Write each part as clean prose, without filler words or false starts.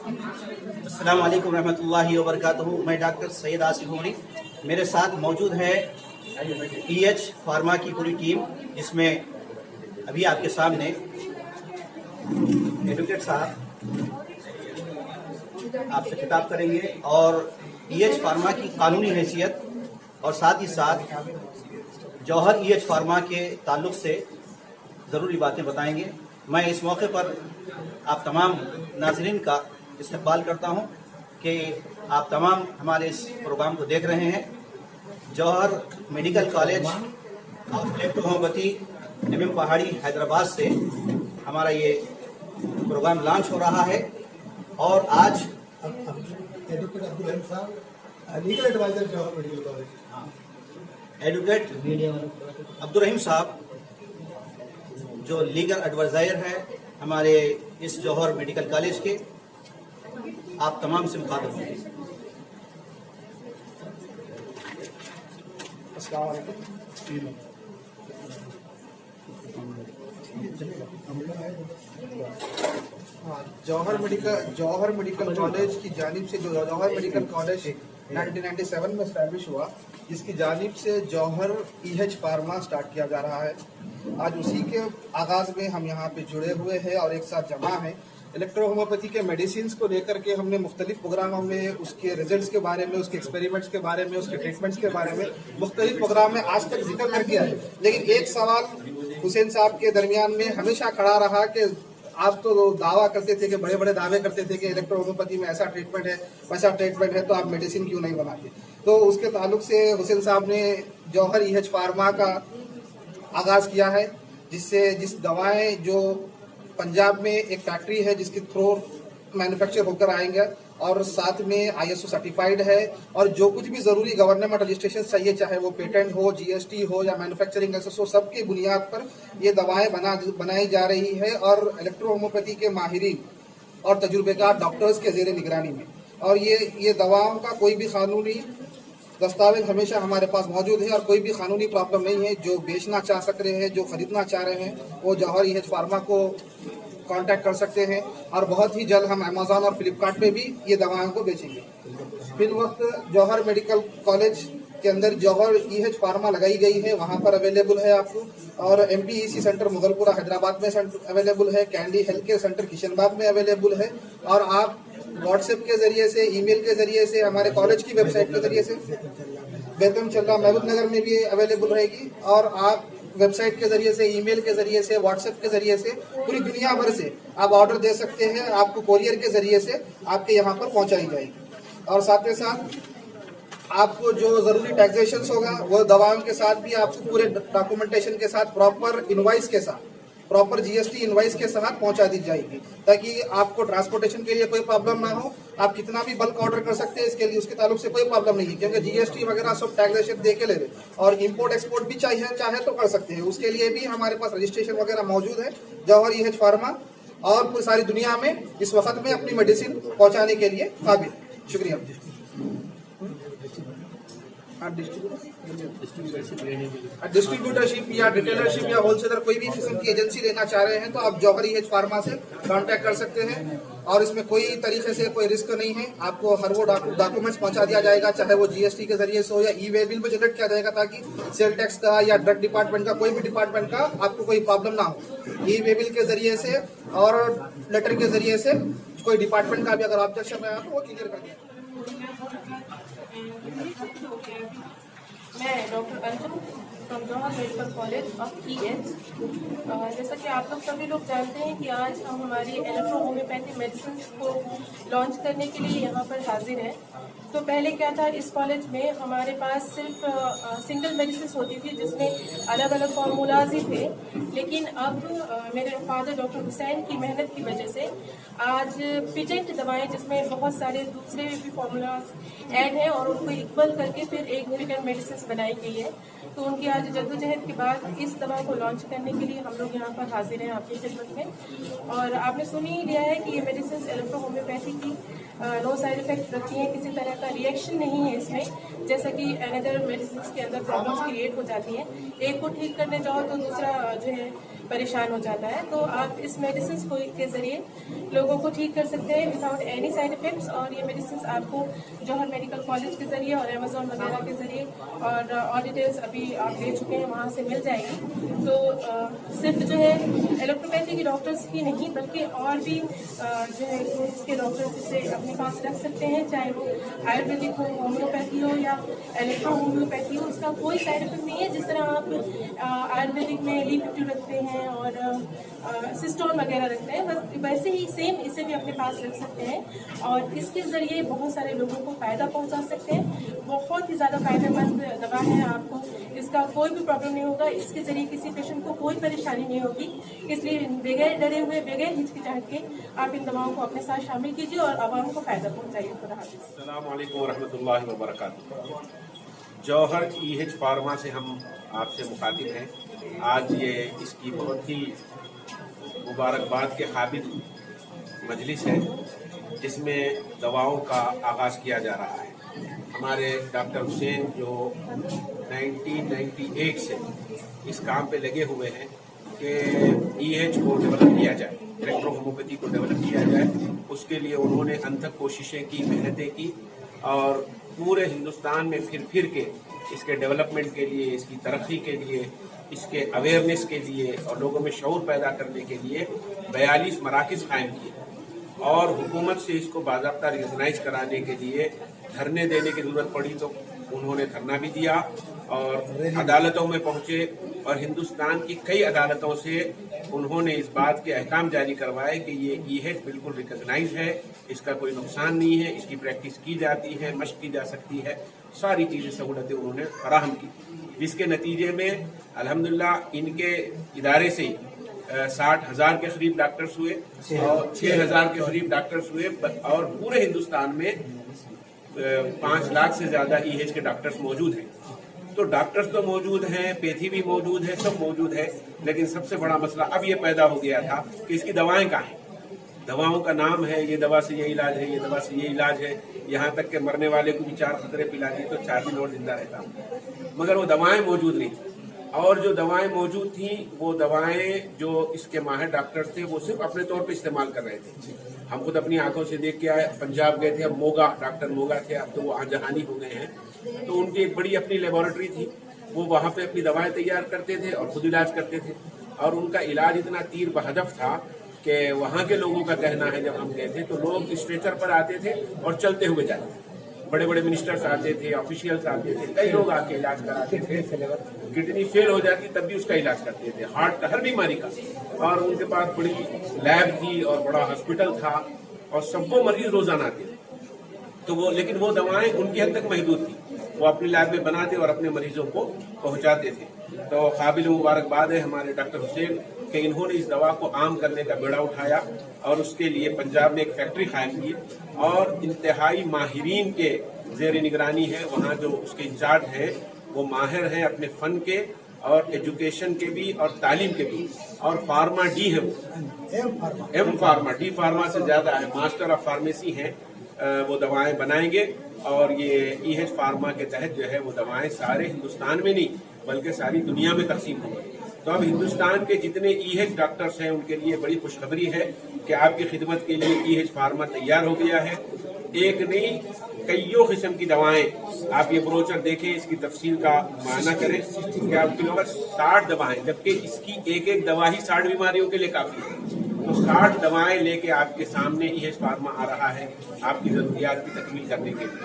अस्सलाम वालेकुम रहमतुल्लाहि व बरकातुहू। मैं डॉक्टर सैयद आसिफ उमरी, मेरे साथ मौजूद है EH फार्मा की पूरी टीम, जिसमें अभी आपके सामने एडवोकेट साहब आपसे खिताब करेंगे और EH फार्मा की कानूनी हैसियत और साथ ही साथ जौहर EH फार्मा के ताल्लुक से ज़रूरी बातें बताएंगे। मैं इस मौके पर आप तमाम नाज़रीन का इस्तकबाल करता हूं कि आप तमाम हमारे इस प्रोग्राम को देख रहे हैं। Jauhar medical college of homeopathy MM Pahadi Hyderabad से हमारा ये प्रोग्राम लॉन्च हो रहा है और आज एडवोकेट अब्दुल रहीम साहब लीगल एडवाइजर जौहर मेडिकल कॉलेज। एडवोकेट अब्दुल रहीम साहब जो लीगल एडवाइजर है हमारे इस जौहर मेडिकल कॉलेज के, आप तमाम से मुखातिब होंगे। अस्सलाम वालेकुम। जौहर मेडिकल कॉलेज की जानिब से जो जौहर मेडिकल कॉलेज 1997 में इस्टेब्लिश हुआ, जिसकी जानिब से जौहर EH फार्मा स्टार्ट किया जा रहा है। आज उसी के आगाज में हम यहाँ पे जुड़े हुए हैं और एक साथ जमा हैं। इलेक्ट्रो होम्योपैथी के मेडिसिन को लेकर के हमने मुख्तलिफ प्रोग्रामों में उसके रिजल्ट्स के बारे में, उसके एक्सपेरिमेंट्स के बारे में, उसके ट्रीटमेंट्स के बारे में मुख्तलिफ प्रोग्राम में आज तक जिक्र कर किया है। लेकिन एक सवाल हुसैन साहब के दरमियान में हमेशा खड़ा रहा कि आप तो दावा करते थे कि बड़े बड़े दावे करते थे कि इलेक्ट्रो होम्योपैथी में ऐसा ट्रीटमेंट है, वैसा ट्रीटमेंट है, तो आप मेडिसिन क्यों नहीं बनाते। तो उसके ताल्लुक से हुसैन साहब ने जौहर EH फार्मा का आगाज किया है, जिस दवाएं जो पंजाब में एक फैक्ट्री है जिसके थ्रू मैन्युफैक्चर होकर आएंगे और साथ में ISO सर्टिफाइड है, और जो कुछ भी जरूरी गवर्नमेंट रजिस्ट्रेशन चाहिए, चाहे वो पेटेंट हो, GST हो या मैन्युफैक्चरिंग लाइसेंस हो, सबके बुनियाद पर ये दवाएं बनाई जा रही है और इलेक्ट्रो होम्योपैथी के माहिरीन और तजुर्बेकार डॉक्टर्स के जेर निगरानी में। और ये दवाओं का कोई भी कानूनी दस्तावेज हमेशा हमारे पास मौजूद है और कोई भी कानूनी प्रॉब्लम नहीं है। जो बेचना चाह सक रहे हैं, जो खरीदना चाह रहे हैं, वो जौहर EH फार्मा को कांटेक्ट कर सकते हैं और बहुत ही जल्द हम अमेज़न और फ्लिपकार्ट पे भी ये दवाओं को बेचेंगे। फिर वक्त जौहर मेडिकल कॉलेज के अंदर जौहर EH फार्मा लगाई गई है, वहाँ पर अवेलेबल है आपको, और MPEC सेंटर मुगलपुरा हैदराबाद में अवेलेबल है, candy health care centre Kishanbagh में अवेलेबल है, और आप व्हाट्सएप के जरिए से, ईमेल के जरिए से, हमारे कॉलेज की वेबसाइट के जरिए से, बेतम चल्ला महबूब नगर में भी अवेलेबल रहेगी, और आप वेबसाइट के जरिए से, ईमेल के जरिए से, व्हाट्सएप के जरिए से पूरी दुनिया भर से आप ऑर्डर दे सकते हैं। आपको कोरियर के जरिए से आपके यहाँ पर पहुँचाई जाएगी। और साथ ही साथ आपको जो जरूरी टैक्सेशन होगा वो दवाओं के साथ भी आपको पूरे डॉक्यूमेंटेशन के साथ, प्रॉपर इनवाइस के साथ, प्रॉपर GST इनवाइस के साथ पहुंचा दी जाएगी, ताकि आपको ट्रांसपोर्टेशन के लिए कोई प्रॉब्लम ना हो। आप कितना भी बल्क ऑर्डर कर सकते हैं, इसके लिए उसके ताल्लुक से कोई प्रॉब्लम नहीं है, क्योंकि GST वगैरह सब टैक्सेशन दे के ले रहे, और इंपोर्ट एक्सपोर्ट भी चाहे तो कर सकते हैं। उसके लिए भी हमारे पास रजिस्ट्रेशन वगैरह मौजूद है। जौहर EH फार्मा और पूरी सारी दुनिया में इस वक्त में अपनी मेडिसिन पहुँचाने के लिए काबिल। शुक्रिया। डिस्ट्रीब्यूटरशिप या डिटेलरशिप या होलसेलर कोई भी किस्म की एजेंसी लेना चाह रहे हैं तो आप जौहर EH फार्मा से कांटेक्ट कर सकते हैं, और इसमें कोई तरीके से कोई रिस्क नहीं है। आपको हर वो डॉक्यूमेंट्स पहुंचा दिया जाएगा, चाहे वो GST के जरिए से हो या ई-वे बिल में जनरेट किया जाएगा, ताकि सेल टैक्स का या ड्रग डिपार्टमेंट का, कोई भी डिपार्टमेंट का आपको कोई प्रॉब्लम ना हो। ई-वे बिल के जरिए से और लेटर के जरिए से कोई डिपार्टमेंट का भी अगर ऑब्जेक्शन है तो वो क्लियर कर दिया। मैं doctor Anjum from Jauhar medical college of EH। जैसा कि आप लोग सभी लोग जानते हैं कि आज हम हमारी इलेक्ट्रो होम्योपैथी मेडिसिन को लॉन्च करने के लिए यहाँ पर हाजिर हैं। तो पहले क्या था, इस कॉलेज में हमारे पास सिर्फ सिंगल मेडिसिन होती थी जिसमें अलग अलग फार्मूलाज ही थे, लेकिन अब मेरे फादर डॉक्टर हुसैन की मेहनत की वजह से आज पेटेंट दवाएं जिसमें बहुत सारे दूसरे भी फार्मूलाज ऐड हैं और उनको इक्वल करके फिर एक पेटेंट मेडिसिन बनाई गई है। तो उनकी आज जद्दोजहद के बाद इस दवा को लॉन्च करने के लिए हम लोग यहाँ पर हाजिर हैं आपकी खिदमत में। और आपने सुन ही लिया है कि ये मेडिसिन इलेक्ट्रो होम्योपैथी की नो साइड इफेक्ट रखती हैं, किसी तरह का रिएक्शन नहीं है इसमें, जैसा कि अनदर मेडिसिन के अंदर प्रॉब्लम्स क्रिएट हो जाती हैं। एक को ठीक करने जाओ तो दूसरा जो है परेशान हो जाता है। तो आप इस मेडिसिन के ज़रिए लोगों को ठीक कर सकते हैं विदाउट एनी साइड इफ़ेक्ट्स। और ये मेडिसिन आपको जौहर मेडिकल कॉलेज के ज़रिए और अमेज़ॉन वगैरह के ज़रिए और डिटेल्स अभी आप ले चुके हैं, वहाँ से मिल जाएगी। तो सिर्फ जो है एलोपैथी के डॉक्टर्स ही नहीं बल्कि और भी जो है इसके डॉक्टर्स इसे अपने पास रख सकते हैं, चाहे वो आयुर्वेदिक हो, होम्योपैथी हो या इलेक्ट्रो होम्योपैथी हो। उसका कोई साइड इफेक्ट नहीं है। जिस तरह आप आयुर्वेदिक में लीफ रखते हैं और सिस्टोन वगैरह रखते हैं, बस वैसे ही सेम इसे भी अपने पास रख सकते हैं और इसके ज़रिए बहुत सारे लोगों को फ़ायदा पहुंचा सकते हैं। बहुत ही ज़्यादा फ़ायदेमंद दवा है, आपको इसका कोई भी प्रॉब्लम नहीं होगा। इसके ज़रिए किसी पेशेंट को कोई परेशानी नहीं होगी। इसलिए बगैर डरे हुए, बगैर हिचकिचाहट के आप इन दवाओं को अपने साथ शामिल कीजिए और आवाम को फ़ायदा पहुँचाइए। खुदा हाफ़िज़। अस्सलाम वालेकुम वरहमतुल्लाहि वबरकातुहू। जौहर EH फार्मा से हम आपसे मुखातिब हैं। आज ये इसकी बहुत ही मुबारकबाद के काबिल मजलिस है जिसमें दवाओं का आगाज़ किया जा रहा है। हमारे डॉक्टर हुसैन जो 1998 से इस काम पे लगे हुए हैं कि EH को डेवलप किया जाए, इलेक्ट्रो होम्योपैथी को डेवलप किया जाए, उसके लिए उन्होंने अनथक कोशिशें की, मेहनतें की और पूरे हिंदुस्तान में फिर के इसके डेवलपमेंट के लिए, इसकी तरक्की के लिए, इसके अवेयरनेस के लिए और लोगों में शऊर पैदा करने के लिए 42 मराकिज़ कायम किए और हुकूमत से इसको बाज़ाब्ता रिकॉग्नाइज कराने के लिए धरने देने की ज़रूरत पड़ी तो उन्होंने धरना भी दिया और अदालतों में पहुंचे और हिंदुस्तान की कई अदालतों से उन्होंने इस बात के अहकाम जारी करवाए कि ये EH बिल्कुल रिकॉग्नाइज है, इसका कोई नुकसान नहीं है, इसकी प्रैक्टिस की जाती है, मशक की जा सकती है, सारी चीज़ें सहूलतें उन्होंने फराहम की, जिसके नतीजे में अल्हम्दुलिल्लाह इनके इदारे से 60,000 के करीब डॉक्टर्स हुए और 6,000 के करीब डॉक्टर्स हुए और पूरे हिंदुस्तान में 5 लाख से ज़्यादा EH के डॉक्टर्स मौजूद हैं। तो डॉक्टर्स तो मौजूद हैं, पैथी भी मौजूद है, सब मौजूद है, लेकिन सबसे बड़ा मसला अब ये पैदा हो गया था कि इसकी दवाएं कहाँ हैं। दवाओं का नाम है, ये दवा से ये इलाज है, ये दवा से ये इलाज है, यहाँ तक के मरने वाले को भी 4 खतरे पिला दिए तो 4 दिन और जिंदा रहता, मगर वो दवाएं मौजूद नहीं थी। और जो दवाएं मौजूद थी वो दवाएं जो इसके माहिर डॉक्टर्स थे वो सिर्फ अपने तौर पे इस्तेमाल कर रहे थे। हम खुद अपनी आंखों से देख के आए, पंजाब गए थे, अब मोगा डॉक्टर मोगा थे, अब तो वो जहानी हो गए हैं। तो उनकी एक बड़ी अपनी लेबोरेटरी थी, वो वहाँ पे अपनी दवाएं तैयार करते थे और खुद इलाज करते थे और उनका इलाज इतना तीर बहदफ था कि वहाँ के लोगों का कहना है जब हम गए थे तो लोग स्ट्रेचर पर आते थे और चलते हुए जाते थे। बड़े बड़े मिनिस्टर्स आते थे, ऑफिशियल्स आते थे, कई लोग आके इलाज कराते थे। किडनी फेल हो जाती तब भी उसका इलाज करते थे, हार्ट का, हर बीमारी का। और उनके पास बड़ी लैब थी और बड़ा हॉस्पिटल था और सबको मरीज रोजाना आते थे। तो वो, लेकिन वो दवाएं उनकी हद तक महदूद थी, वो अपनी लैब में बनाते और अपने मरीजों को पहुंचाते थे। तो काबिल मुबारकबाद है हमारे डॉक्टर हुसैन कि इन्होंने इस दवा को आम करने का बेड़ा उठाया और उसके लिए पंजाब में एक फैक्ट्री कायम की और इंतहाई माहिरीन के जेर निगरानी है। वहाँ जो उसके इंचार्ज हैं वो माहिर हैं अपने फन के और एजुकेशन के भी और तालीम के भी, और फार्मा डी है, वो एम फार्मा, डी फार्मा से ज्यादा है, मास्टर ऑफ फार्मेसी है। वो दवाएं बनाएंगे और ये EH फार्मा के तहत जो है वो दवाएं सारे हिंदुस्तान में नहीं बल्कि सारी दुनिया में तकसीम होंगी। तो अब हिंदुस्तान के जितने EH डॉक्टर्स हैं उनके लिए बड़ी खुशखबरी है कि आपकी खिदमत के लिए EH फार्मा तैयार हो गया है। एक नहीं, कईयों किस्म की दवाएं, आप ये ब्रोचर देखें, इसकी तफसील का मायना करें कि आपके लोग 60 दवाएं, जबकि इसकी एक एक दवा ही 60 बीमारियों के लिए काफी है। तो 60 दवाएं लेके आपके सामने EH फार्मा आ रहा है आपकी जरूरियात की तकमील करने के लिए।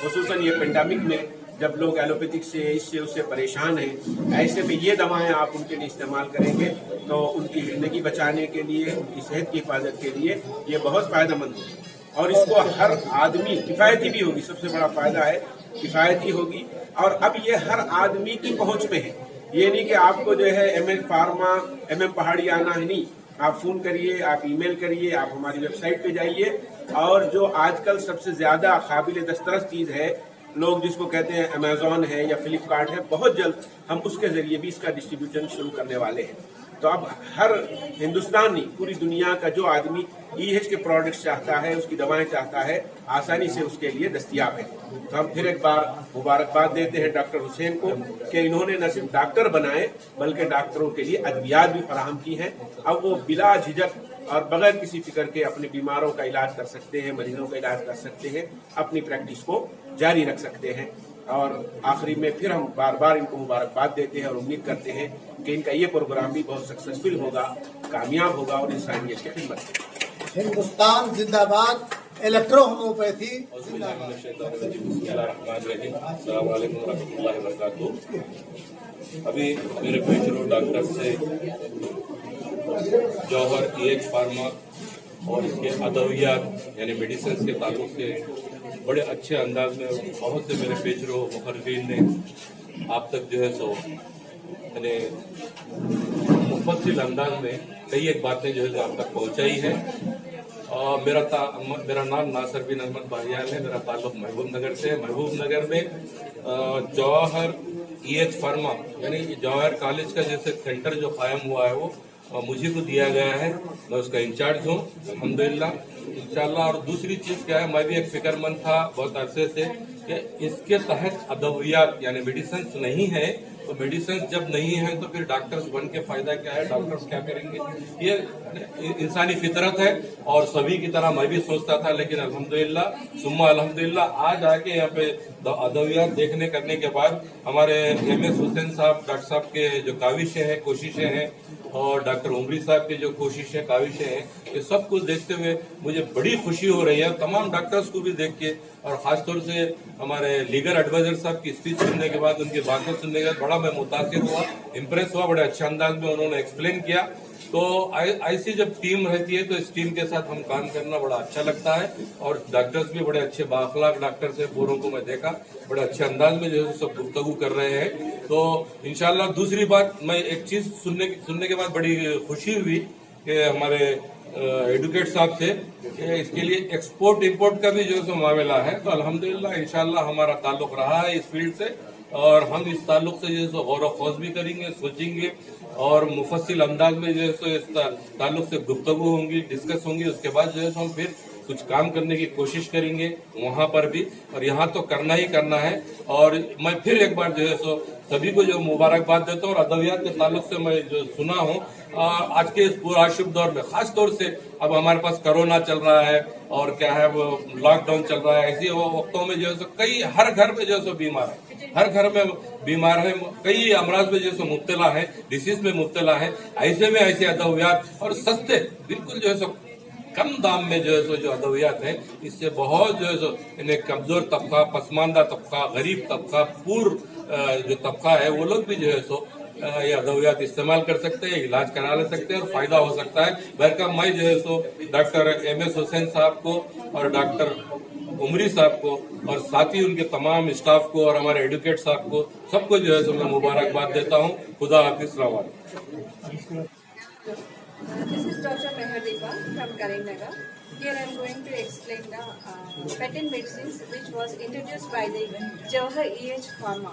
खुसूसन ये पेंडेमिक में जब लोग एलोपैथिक से इससे उससे परेशान हैं, ऐसे में ये दवाएं आप उनके लिए इस्तेमाल करेंगे तो उनकी जिंदगी बचाने के लिए, उनकी सेहत की हिफाजत के लिए ये बहुत फायदेमंद होगी। और इसको हर आदमी, किफायती भी होगी, सबसे बड़ा फायदा है किफायती होगी। और अब ये हर आदमी की पहुंच में है, ये नहीं कि आपको जो है MM फार्मा, MM पहाड़ी आना है, नहीं, आप फोन करिए, आप ईमेल करिए, आप हमारी वेबसाइट पे जाइए। और जो आजकल सबसे ज्यादा काबिल दस्तरस चीज है, लोग जिसको कहते हैं अमेजॉन है या फ्लिपकार्ट है, बहुत जल्द हम उसके जरिए भी इसका डिस्ट्रीब्यूशन शुरू करने वाले हैं। तो अब हर हिंदुस्तानी, पूरी दुनिया का जो आदमी ईएच के प्रोडक्ट्स चाहता है, उसकी दवाएं चाहता है, आसानी से उसके लिए दस्तयाब है। तो हम फिर एक बार मुबारकबाद देते हैं डॉक्टर हुसैन को कि इन्होंने न सिर्फ डॉक्टर बनाए बल्कि डॉक्टरों के लिए अद्वियात भी फराहम की हैं। अब वो बिला झिझक और बगैर किसी फिक्र के अपने बीमारों का इलाज कर सकते हैं, मरीजों का इलाज कर सकते हैं, अपनी प्रैक्टिस को जारी रख सकते हैं। और आखिरी में फिर हम बार बार इनको मुबारकबाद देते हैं और उम्मीद करते हैं कि इनका ये प्रोग्राम भी बहुत सक्सेसफुल होगा, कामयाब होगा और इंसानियत की खिदमत करेगा। हिंदुस्तान जिंदाबाद, इलेक्ट्रो होम्योपैथी अभी मेरे पेशरो डॉक्टर से जौहर ईएच फार्मा और इसके अदवियात यानी मेडिसिन के ताल्लुक से बड़े अच्छे अंदाज में बहुत से मेरे पेशरो मुखर्रीन ने आप तक जो है सो यानी मुफस्सिल अंदाज में कई एक बातें जो है आप तक पहुंचाई है। मेरा नाम नासिर बिन अहमद बाहियान है। मेरा ताल्लुक महबूब नगर से है। महबूब नगर में जौहर ईएच फार्मा यानी जौहर कॉलेज का जैसे सेंटर जो कायम हुआ है वो मुझे को दिया गया है। मैं उसका इंचार्ज हूँ अल्हम्दुलिल्लाह इंशाल्लाह। और दूसरी चीज क्या है, मैं भी एक फिक्रमंद था बहुत अरसे से कि इसके तहत अदवियात यानी मेडिसिन नहीं है, तो मेडिसिन जब नहीं है तो फिर डॉक्टर्स बन के फायदा क्या है, डॉक्टर्स क्या करेंगे। ये इंसानी फितरत है और सभी की तरह मैं भी सोचता था, लेकिन अल्हम्दुलिल्लाह सुम्मा अल्हम्दुलिल्लाह आज आके यहाँ पे अदवियात देखने करने के बाद हमारे एमएस हुसैन साहब डॉक्टर साहब के जो काविशें हैं, कोशिशें हैं और डॉक्टर उमरी साहब की जो कोशिशें काविशें हैं, ये सब कुछ देखते हुए मुझे बड़ी खुशी हो रही है। तमाम डॉक्टर्स को भी देख के और खासतौर से हमारे लीगल एडवाइजर साहब की स्पीच सुनने के बाद, उनकी बातें सुनने के बाद बड़ा मैं मुतासिर हुआ, इम्प्रेस हुआ। बड़े अच्छे अंदाज में उन्होंने एक्सप्लेन किया। तो ऐसी जब टीम रहती है तो इस टीम के साथ हम काम करना बड़ा अच्छा लगता है। और डॉक्टर्स भी बड़े अच्छे बाअखलाक डॉक्टर्स हैं, पूरों को मैं देखा बड़े अच्छे अंदाज में जो है सब गुफ्तगू कर रहे हैं। तो इंशाल्लाह दूसरी बात, मैं एक चीज सुनने के बाद बड़ी खुशी हुई कि हमारे एडवोकेट साहब से इसके लिए एक्सपोर्ट इंपोर्ट का भी जो है मामला है। तो अल्हम्दुलिल्लाह इंशाल्लाह हमारा ताल्लुक रहा है इस फील्ड से और हम इस ताल्लुक से जो है गौर ख़ौज़ भी करेंगे, सोचेंगे और मुफस्सिल अंदाज में जो है इस ताल्लुक से गुफ्तगू होंगी, डिस्कस होंगी। उसके बाद जो है हम फिर कुछ काम करने की कोशिश करेंगे वहां पर भी, और यहाँ तो करना ही करना है। और मैं फिर एक बार जो है सभी को जो मुबारकबाद देता हूँ। और अदवियात के ताल्लुक से मैं जो सुना हूँ आज के इस पूरा शुभ दौर में, खास तौर से अब हमारे पास कोरोना चल रहा है और क्या है वो लॉकडाउन चल रहा है, ऐसे वक्तों में जो है कई हर घर में जो है बीमार है, हर घर में बीमार है, कई अमराज में जो है मुब्तला है, डिसीज में मुब्तला है। ऐसे में ऐसे अदवियात और सस्ते बिल्कुल जो है कम दाम में जो है जो अदवियात है, इससे बहुत जो है इन्हें कमजोर तबका, पसमानदा तबका, गरीब तबका, पूर्व जो तबका है वो लोग भी जो है ये अदवियात इस्तेमाल कर सकते हैं, इलाज करा ले सकते हैं और फायदा हो सकता है। बहरकम मैं जो है डॉक्टर एमएस हुसैन साहब को और डॉक्टर उमरी साहब को और साथ ही उनके तमाम स्टाफ को और हमारे एडवोकेट साहब को सबको जो है मैं मुबारकबाद देता हूँ। खुदा हाफिज। This is Dr. Meherdiba from Karimnagar. Here I am going to explain the patent medicines which was introduced by the Jauhar EH Pharma.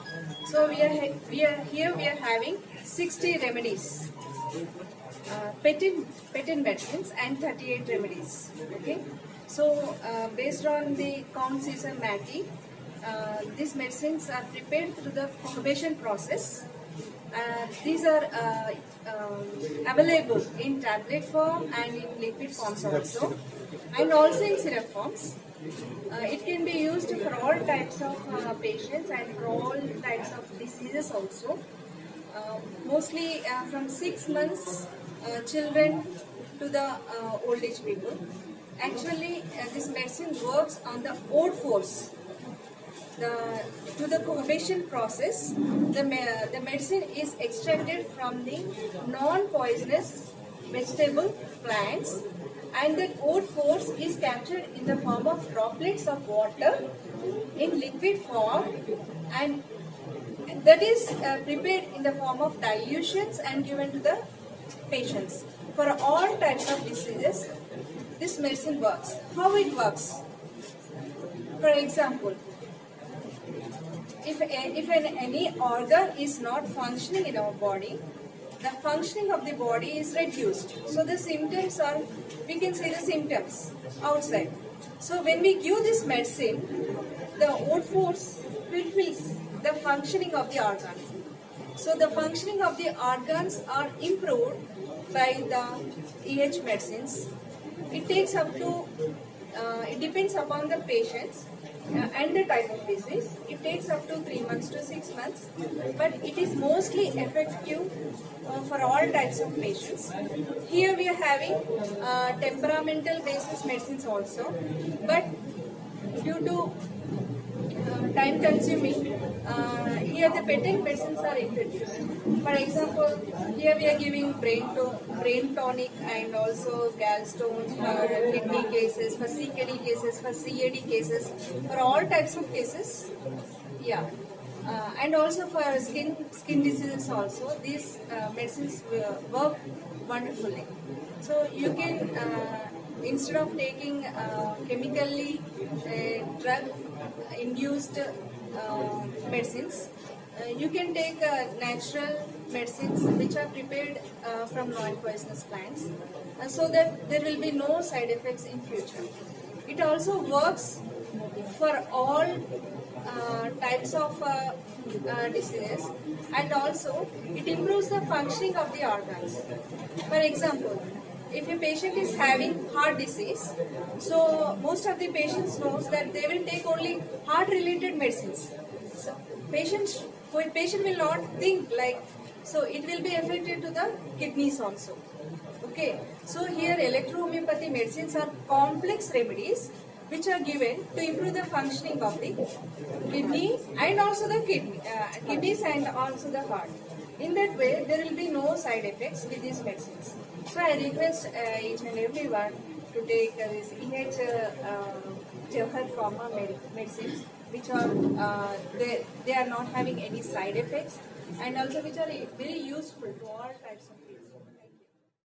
So we are having 60 remedies, patent medicines and 38 remedies. Okay. So based on the Count Caesar Mackey, these medicines are prepared through the formulation process. These are available in tablet form and in liquid forms also, and also in syrup forms. It can be used for all types of patients and for all types of diseases also. Mostly from 6 months children to the old age people. Actually, this medicine works on the oat force. To the coagulation process, the medicine is extracted from the non-poisonous vegetable plants, and that oat force is captured in the form of droplets of water in liquid form, and that is prepared in the form of dilutions and given to the patients. For all types of diseases, this medicine works. How it works? For example, if any organ is not functioning in our body, the functioning of the body is reduced. So the symptoms are, we can see the symptoms outside. So when we give this medicine, the oat force fulfills the functioning of the organs. So the functioning of the organs are improved by the EH medicines. It takes up to, it depends upon the patients and the type of disease. It takes up to 3 months to 6 months, but it is mostly effective for all types of patients. Here we are having temperamental basis medicines also, but due to time consuming, here the patent medicines are introduced. For example, here we are giving brain tonic and also gallstones for kidney cases, for CKD cases, for CAD cases, for all types of cases. Yeah. And also for skin diseases also, these medicines work wonderfully. So you can, instead of taking chemically drug induced medicines, you can take natural medicines which are prepared from non-poisonous plants, so that there will be no side effects in future. It also works for all types of diseases, and also it improves the functioning of the organs. For example, if a patient is having heart disease, so most of the patients knows that they will take only heart related medicines. So patient will not think like, so it will be affected to the kidneys also. Okay, so here electrohomeopathy medicines are complex remedies which are given to improve the functioning of the kidney and also the kidneys and also the heart. In that way, there will be no side effects with these medicines. So I request each and everyone to take this Jawahar Pharma medicines, which are they are not having any side effects, and also which are very useful to all types of